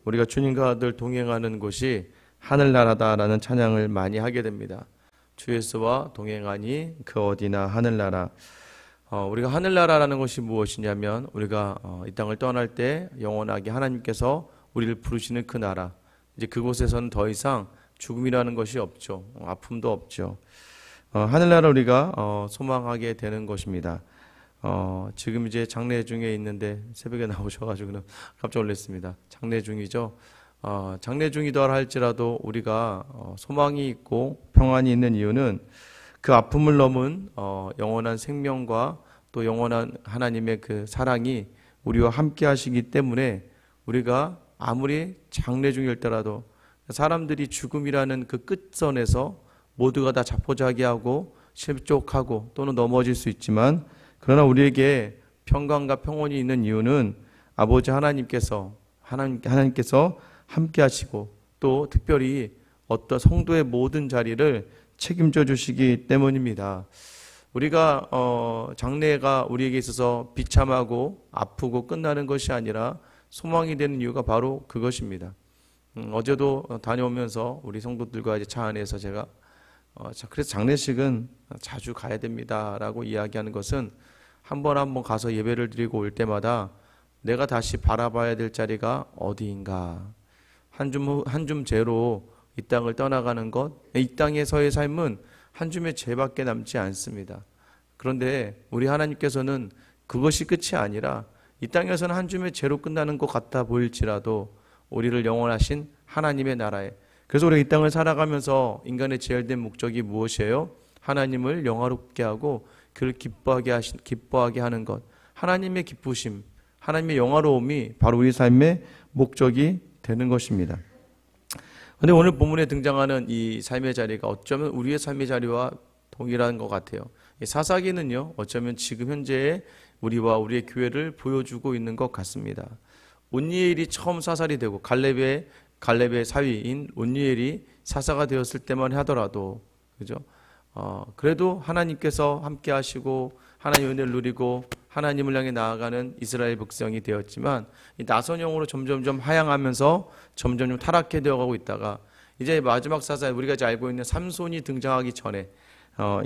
우리가 주님과 늘 동행하는 곳이 하늘나라다라는 찬양을 많이 하게 됩니다. 주 예수와 동행하니 그 어디나 하늘나라. 우리가 하늘나라라는 것이 무엇이냐면 우리가 이 땅을 떠날 때 영원하게 하나님께서 우리를 부르시는 그 나라. 이제 그곳에서는 더 이상 죽음이라는 것이 없죠. 아픔도 없죠. 하늘나라 우리가 소망하게 되는 것입니다. 지금 이제 장례 중에 있는데 새벽에 나오셔가지고 깜짝 놀랐습니다. 장례 중이죠. 장례 중이더라 할지라도 우리가 소망이 있고 평안이 있는 이유는 그 아픔을 넘은 영원한 생명과 또 영원한 하나님의 그 사랑이 우리와 함께 하시기 때문에 우리가 아무리 장례 중일더라도 사람들이 죽음이라는 그 끝선에서 모두가 다 자포자기하고 실족하고 또는 넘어질 수 있지만 그러나 우리에게 평강과 평온이 있는 이유는 아버지 하나님께서 함께 하시고 또 특별히 어떤 성도의 모든 자리를 책임져 주시기 때문입니다. 우리가 장래가 우리에게 있어서 비참하고 아프고 끝나는 것이 아니라 소망이 되는 이유가 바로 그것입니다. 어제도 다녀오면서 우리 성도들과 이제 차 안에서 제가 그래서 장례식은 자주 가야 됩니다라고 이야기하는 것은 한 번 가서 예배를 드리고 올 때마다 내가 다시 바라봐야 될 자리가 어디인가. 한 줌 재로 이 땅을 떠나가는 것, 이 땅에서의 삶은 한 줌의 재밖에 남지 않습니다. 그런데 우리 하나님께서는 그것이 끝이 아니라 이 땅에서는 한 줌의 재로 끝나는 것 같아 보일지라도 우리를 영원하신 하나님의 나라에, 그래서 우리가 이 땅을 살아가면서 인간의 제일된 목적이 무엇이에요? 하나님을 영화롭게 하고 그를 기뻐하게 하는 것. 하나님의 기쁘심, 하나님의 영화로움이 바로 우리 삶의 목적이 되는 것입니다. 그런데 오늘 본문에 등장하는 이 삶의 자리가 어쩌면 우리의 삶의 자리와 동일한 것 같아요. 사사기는요, 어쩌면 지금 현재의 우리와 우리의 교회를 보여주고 있는 것 같습니다. 온니엘이 처음 사살이 되고 갈렙의 사위인 온니엘이 사사가 되었을 때만 하더라도, 그죠? 그래도 하나님께서 함께 하시고 하나님의 은혜를 누리고 하나님을 향해 나아가는 이스라엘 백성이 되었지만 이 나선형으로 점점점 하향하면서 점점 타락해 되어가고 있다가 이제 마지막 사사에 우리가 이제 알고 있는 삼손이 등장하기 전에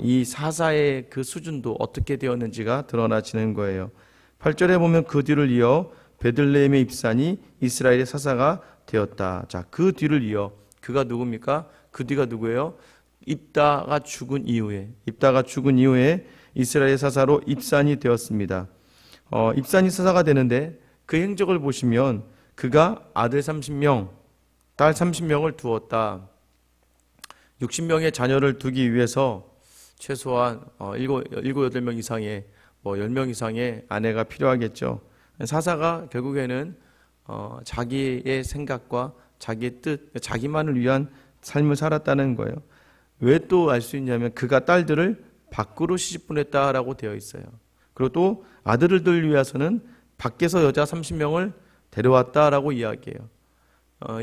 이 사사의 그 수준도 어떻게 되었는지가 드러나지는 거예요. 8절에 보면 그 뒤를 이어 베들레헴의 입산이 이스라엘의 사사가 되었다. 자, 그 뒤를 이어 그가 누굽니까? 그 뒤가 누구예요? 입다가 죽은 이후에 이스라엘 사사로 입산이 되었습니다. 입산이 사사가 되는데 그 행적을 보시면 그가 아들 30명, 딸 30명을 두었다. 60명의 자녀를 두기 위해서 최소한 7, 8명 이상의 10명 이상의 아내가 필요하겠죠. 사사가 결국에는 자기의 생각과 자기의 뜻, 자기만을 위한 삶을 살았다는 거예요. 왜 또 알 수 있냐면 그가 딸들을 밖으로 시집 보냈다라고 되어 있어요. 그리고 또 아들을 위해서는 밖에서 여자 30명을 데려왔다라고 이야기해요.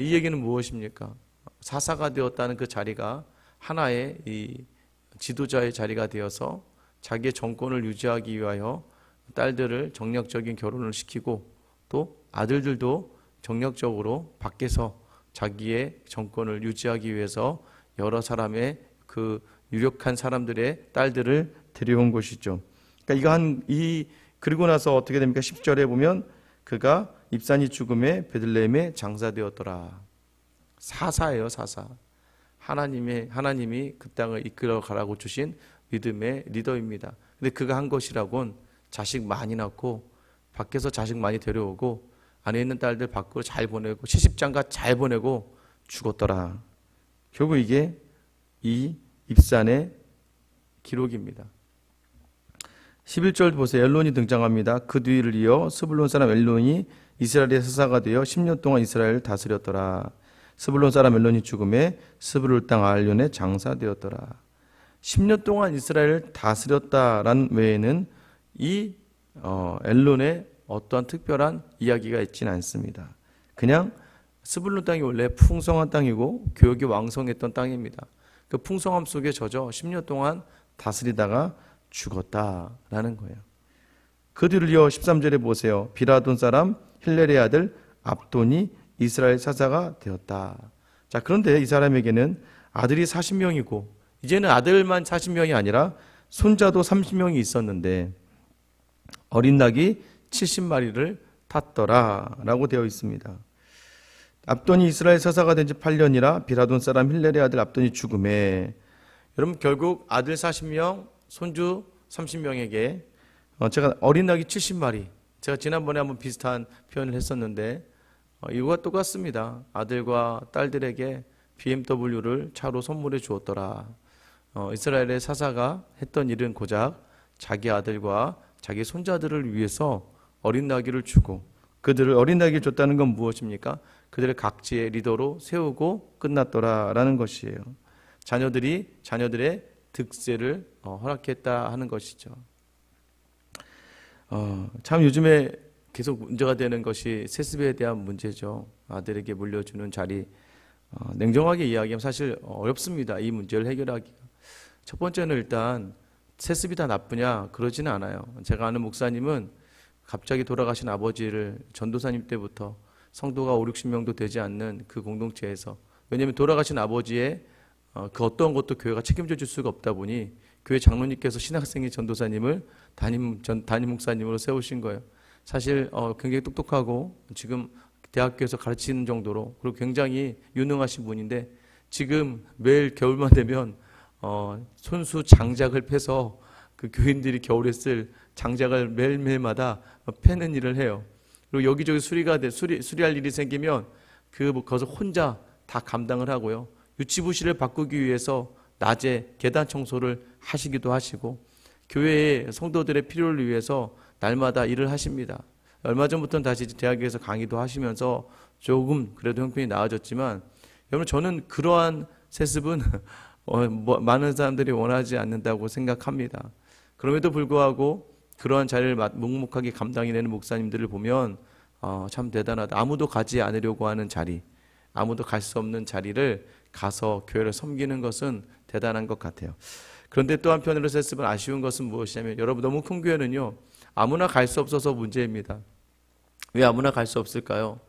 이 얘기는 무엇입니까? 사사가 되었다는 그 자리가 하나의 이 지도자의 자리가 되어서 자기의 정권을 유지하기 위하여 딸들을 정략적인 결혼을 시키고 또 아들들도 정략적으로 밖에서 자기의 정권을 유지하기 위해서 여러 사람의 그 유력한 사람들의 딸들을 데려온 것이죠. 그러니까 그리고 나서 어떻게 됩니까? 10절에 보면 그가 입산이 죽음에 베들레헴에 장사되었더라. 사사예요, 사사. 하나님이 그 땅을 이끌어 가라고 주신 믿음의 리더입니다. 근데 그가 한 것이라곤 자식 많이 낳고 밖에서 자식 많이 데려오고 안에 있는 딸들 밖으로 잘 보내고 시집장가 잘 보내고 죽었더라. 결국 이게 이 입산의 기록입니다. 11절 보세요. 엘론이 등장합니다. 그 뒤를 이어 스불론 사람 엘론이 이스라엘의 사사가 되어 10년 동안 이스라엘을 다스렸더라. 스불론 사람 엘론이 죽음에 스불론 땅 아알론에 장사되었더라. 10년 동안 이스라엘을 다스렸다란 외에는 이 엘론의 어떠한 특별한 이야기가 있지는 않습니다. 그냥 스불론 땅이 원래 풍성한 땅이고 교역이 왕성했던 땅입니다. 그 풍성함 속에 젖어 10년 동안 다스리다가 죽었다라는 거예요. 그 뒤를 이어 13절에 보세요. 비라돈 사람 힐렐의 아들 압돈이 이스라엘 사사가 되었다. 자, 그런데 이 사람에게는 아들이 40명이고 이제는 아들만 40명이 아니라 손자도 30명이 있었는데 어린 낙이 70마리를 탔더라라고 되어 있습니다. 압돈이 이스라엘 사사가 된 지 8년이라 비라돈 사람 힐렐의 아들 압돈이 죽음에, 여러분 결국 아들 40명, 손주 30명에게 제가 어린 낙이 70마리, 제가 지난번에 한번 비슷한 표현을 했었는데 이거와 똑같습니다. 아들과 딸들에게 BMW를 차로 선물해 주었더라. 이스라엘의 사사가 했던 일은 고작 자기 아들과 자기 손자들을 위해서 어린 나귀를 주고, 그들을 어린 나귀를 줬다는 건 무엇입니까? 그들을 각지의 리더로 세우고 끝났더라라는 것이에요. 자녀들의 득세를 허락했다 하는 것이죠. 참 요즘에 계속 문제가 되는 것이 세습에 대한 문제죠. 아들에게 물려주는 자리. 냉정하게 이야기하면 사실 어렵습니다. 이 문제를 해결하기가. 첫 번째는 일단 세습이 다 나쁘냐? 그러지는 않아요. 제가 아는 목사님은 갑자기 돌아가신 아버지를 전도사님 때부터 성도가 5, 60명도 되지 않는 그 공동체에서, 왜냐하면 돌아가신 아버지의 그 어떤 것도 교회가 책임져 줄 수가 없다 보니 교회 장로님께서 신학생의 전도사님을 담임 목사님으로 세우신 거예요. 사실 굉장히 똑똑하고 지금 대학교에서 가르치는 정도로, 그리고 굉장히 유능하신 분인데 지금 매일 겨울만 되면 손수 장작을 패서 그 교인들이 겨울에 쓸 장작을 매일매일마다 패는 일을 해요. 그리고 여기저기 수리할 일이 생기면 그것을 혼자 다 감당을 하고요. 유치부실을 바꾸기 위해서 낮에 계단 청소를 하시기도 하시고, 교회의 성도들의 필요를 위해서 날마다 일을 하십니다. 얼마 전부터는 다시 대학에서 강의도 하시면서 조금 그래도 형편이 나아졌지만, 여러분 저는 그러한 세습은 많은 사람들이 원하지 않는다고 생각합니다. 그럼에도 불구하고 그러한 자리를 묵묵하게 감당해내는 목사님들을 보면 참 대단하다. 아무도 가지 않으려고 하는 자리, 아무도 갈 수 없는 자리를 가서 교회를 섬기는 것은 대단한 것 같아요. 그런데 또 한편으로 세습은 아쉬운 것은 무엇이냐면, 여러분 너무 큰 교회는요 아무나 갈 수 없어서 문제입니다. 왜 아무나 갈 수 없을까요?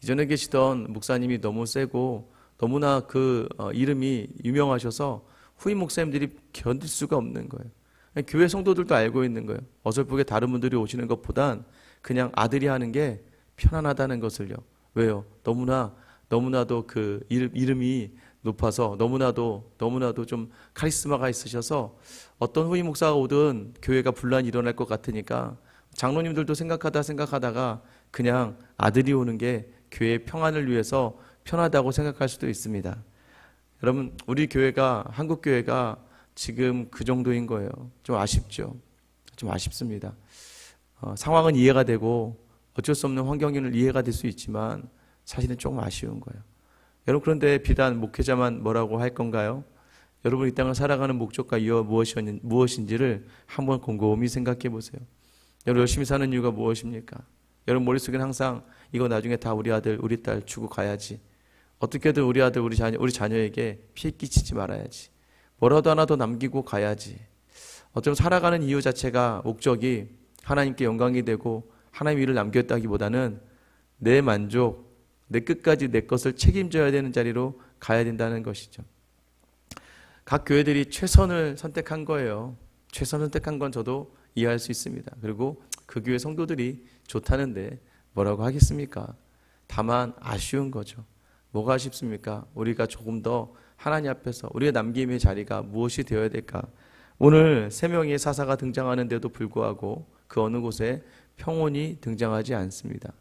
이전에 계시던 목사님이 너무 세고 너무나 그 이름이 유명하셔서 후임 목사님들이 견딜 수가 없는 거예요. 교회 성도들도 알고 있는 거예요. 어설프게 다른 분들이 오시는 것보단 그냥 아들이 하는 게 편안하다는 것을요. 왜요? 너무나도 그 이름이 높아서 너무나도 좀 카리스마가 있으셔서 어떤 후임 목사가 오든 교회가 분란이 일어날 것 같으니까 장로님들도 생각하다가 그냥 아들이 오는 게 교회의 평안을 위해서 편하다고 생각할 수도 있습니다. 여러분 우리 교회가, 한국 교회가 지금 그 정도인 거예요. 좀 아쉽죠. 좀 아쉽습니다. 상황은 이해가 되고 어쩔 수 없는 환경을 이해가 될 수 있지만 사실은 조금 아쉬운 거예요. 여러분 그런데 비단 목회자만 뭐라고 할 건가요? 여러분 이 땅을 살아가는 목적과 이유가 무엇인지를 한번 곰곰이 생각해 보세요. 여러분 열심히 사는 이유가 무엇입니까? 여러분 머릿속에는 항상 이거 나중에 다 우리 아들 우리 딸 주고 가야지, 어떻게든 우리 아들 우리 자녀에게 피해 끼치지 말아야지, 뭐라도 하나 더 남기고 가야지. 어쩌면 살아가는 이유 자체가, 목적이 하나님께 영광이 되고 하나님 일을 남겼다기보다는 내 만족, 내 끝까지 내 것을 책임져야 되는 자리로 가야 된다는 것이죠. 각 교회들이 최선을 선택한 거예요. 최선을 선택한 건 저도 이해할 수 있습니다. 그리고 그 교회 성도들이 좋다는데 뭐라고 하겠습니까? 다만 아쉬운 거죠. 뭐가 아쉽습니까? 우리가 조금 더 하나님 앞에서 우리의 남김의 자리가 무엇이 되어야 될까? 오늘 3명의 사사가 등장하는데도 불구하고 그 어느 곳에 평온이 등장하지 않습니다.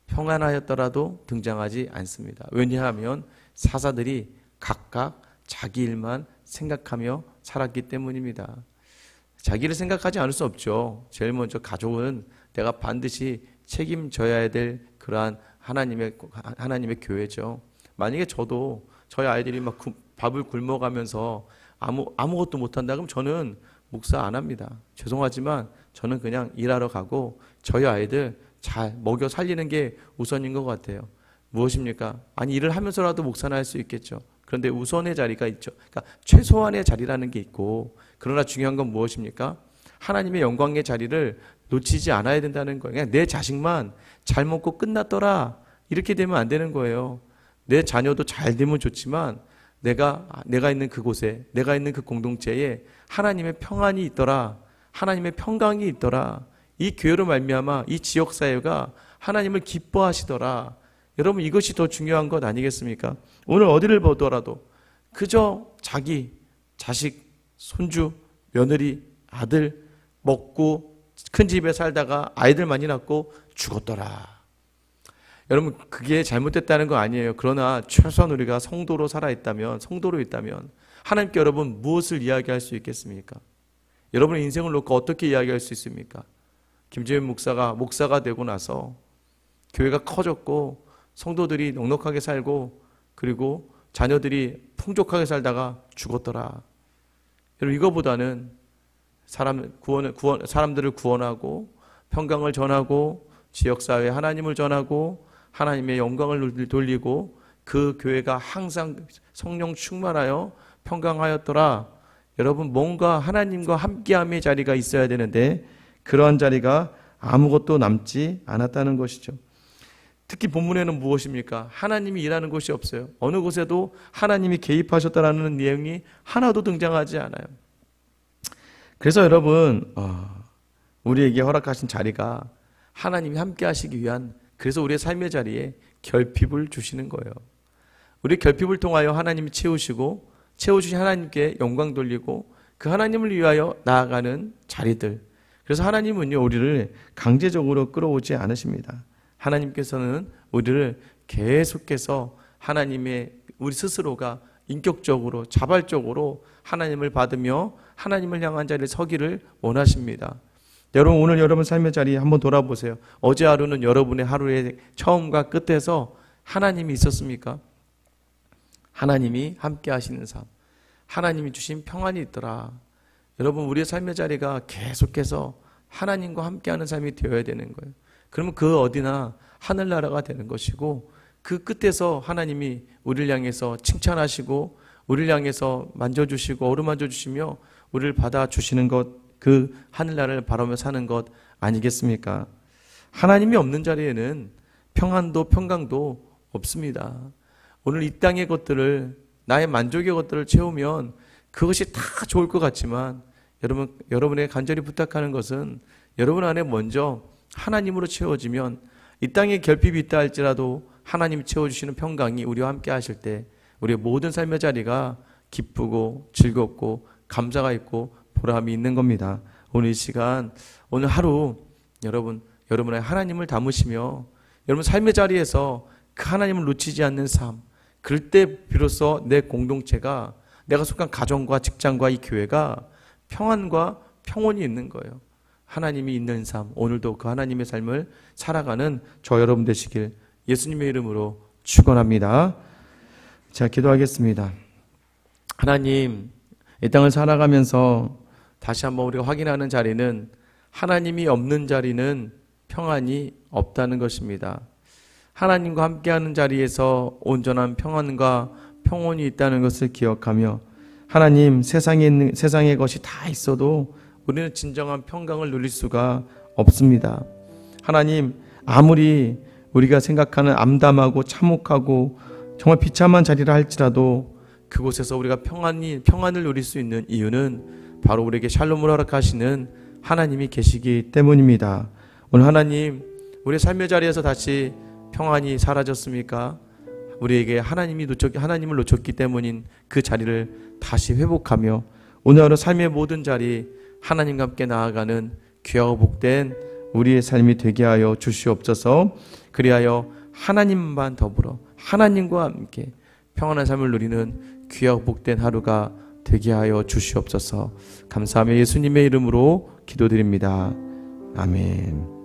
평안하였더라도 등장하지 않습니다. 왜냐하면 사사들이 각각 자기 일만 생각하며 살았기 때문입니다. 자기를 생각하지 않을 수 없죠. 제일 먼저 가족은 내가 반드시 책임져야 될 그러한 하나님의 교회죠. 만약에 저도 저희 아이들이 막 밥을 굶어가면서 아무것도 못한다 그럼 저는 목사 안 합니다. 죄송하지만 저는 그냥 일하러 가고 저희 아이들 잘 먹여 살리는 게 우선인 것 같아요. 무엇입니까? 아니 일을 하면서라도 목사는 할 수 있겠죠. 그런데 우선의 자리가 있죠. 그러니까 최소한의 자리라는 게 있고, 그러나 중요한 건 무엇입니까? 하나님의 영광의 자리를 놓치지 않아야 된다는 거예요. 그냥 내 자식만 잘 먹고 끝났더라, 이렇게 되면 안 되는 거예요. 내 자녀도 잘 되면 좋지만 내가 있는 그곳에, 내가 있는 그 공동체에 하나님의 평안이 있더라, 하나님의 평강이 있더라, 이 교회로 말미암아 이 지역사회가 하나님을 기뻐하시더라. 여러분, 이것이 더 중요한 것 아니겠습니까? 오늘 어디를 보더라도 그저 자기 자식, 손주, 며느리, 아들 먹고 큰 집에 살다가 아이들 많이 낳고 죽었더라. 여러분, 그게 잘못됐다는 거 아니에요. 그러나 최소한 우리가 성도로 살아있다면, 성도로 있다면 하나님께 여러분 무엇을 이야기할 수 있겠습니까? 여러분의 인생을 놓고 어떻게 이야기할 수 있습니까? 김재현 목사가 되고 나서 교회가 커졌고 성도들이 넉넉하게 살고 그리고 자녀들이 풍족하게 살다가 죽었더라. 여러분, 이거보다는 사람들을 구원하고 평강을 전하고 지역사회에 하나님을 전하고 하나님의 영광을 돌리고 그 교회가 항상 성령 충만하여 평강하였더라. 여러분, 뭔가 하나님과 함께함의 자리가 있어야 되는데 그러한 자리가 아무것도 남지 않았다는 것이죠. 특히 본문에는 무엇입니까? 하나님이 일하는 곳이 없어요. 어느 곳에도 하나님이 개입하셨다라는 내용이 하나도 등장하지 않아요. 그래서 여러분, 우리에게 허락하신 자리가 하나님이 함께 하시기 위한, 그래서 우리의 삶의 자리에 결핍을 주시는 거예요. 우리 결핍을 통하여 하나님이 채우시고 채워주신 하나님께 영광 돌리고 그 하나님을 위하여 나아가는 자리들. 그래서 하나님은요, 우리를 강제적으로 끌어오지 않으십니다. 하나님께서는 우리를 계속해서 하나님의, 우리 스스로가 인격적으로 자발적으로 하나님을 받으며 하나님을 향한 자리에 서기를 원하십니다. 여러분, 오늘 여러분 삶의 자리에 한번 돌아보세요. 어제 하루는 여러분의 하루의 처음과 끝에서 하나님이 있었습니까? 하나님이 함께 하시는 삶, 하나님이 주신 평안이 있더라. 여러분, 우리의 삶의 자리가 계속해서 하나님과 함께하는 삶이 되어야 되는 거예요. 그러면 그 어디나 하늘나라가 되는 것이고 그 끝에서 하나님이 우리를 향해서 칭찬하시고 우리를 향해서 만져주시고 어루만져 주시며 우리를 받아주시는 것, 그 하늘나라를 바라며 사는 것 아니겠습니까? 하나님이 없는 자리에는 평안도 평강도 없습니다. 오늘 이 땅의 것들을, 나의 만족의 것들을 채우면 그것이 다 좋을 것 같지만 여러분의 간절히 부탁하는 것은 여러분 안에 먼저 하나님으로 채워지면 이 땅에 결핍이 있다 할지라도 하나님이 채워주시는 평강이 우리와 함께 하실 때 우리의 모든 삶의 자리가 기쁘고 즐겁고 감사가 있고 보람이 있는 겁니다. 오늘 이 시간, 오늘 하루 여러분의 하나님을 담으시며 여러분 삶의 자리에서 그 하나님을 놓치지 않는 삶, 그럴 때 비로소 내 공동체가, 내가 속한 가정과 직장과 이 교회가 평안과 평온이 있는 거예요. 하나님이 있는 삶, 오늘도 그 하나님의 삶을 살아가는 저 여러분 되시길 예수님의 이름으로 축원합니다. 자, 기도하겠습니다. 하나님, 이 땅을 살아가면서 다시 한번 우리가 확인하는 자리는 하나님이 없는 자리는 평안이 없다는 것입니다. 하나님과 함께하는 자리에서 온전한 평안과 평온이 있다는 것을 기억하며 하나님, 세상의 것이 다 있어도 우리는 진정한 평강을 누릴 수가 없습니다. 하나님, 아무리 우리가 생각하는 암담하고 참혹하고 정말 비참한 자리라 할지라도 그곳에서 우리가 평안을 누릴 수 있는 이유는 바로 우리에게 샬롬을 허락하시는 하나님이 계시기 때문입니다. 오늘 하나님, 우리의 삶의 자리에서 다시 평안이 사라졌습니까? 우리에게 하나님을 놓쳤기 때문인 그 자리를 다시 회복하며 오늘 하루 삶의 모든 자리 하나님과 함께 나아가는 귀하고 복된 우리의 삶이 되게 하여 주시옵소서. 그리하여 하나님만 더불어 하나님과 함께 평안한 삶을 누리는 귀하고 복된 하루가 되게 하여 주시옵소서. 감사하며 예수님의 이름으로 기도드립니다. 아멘.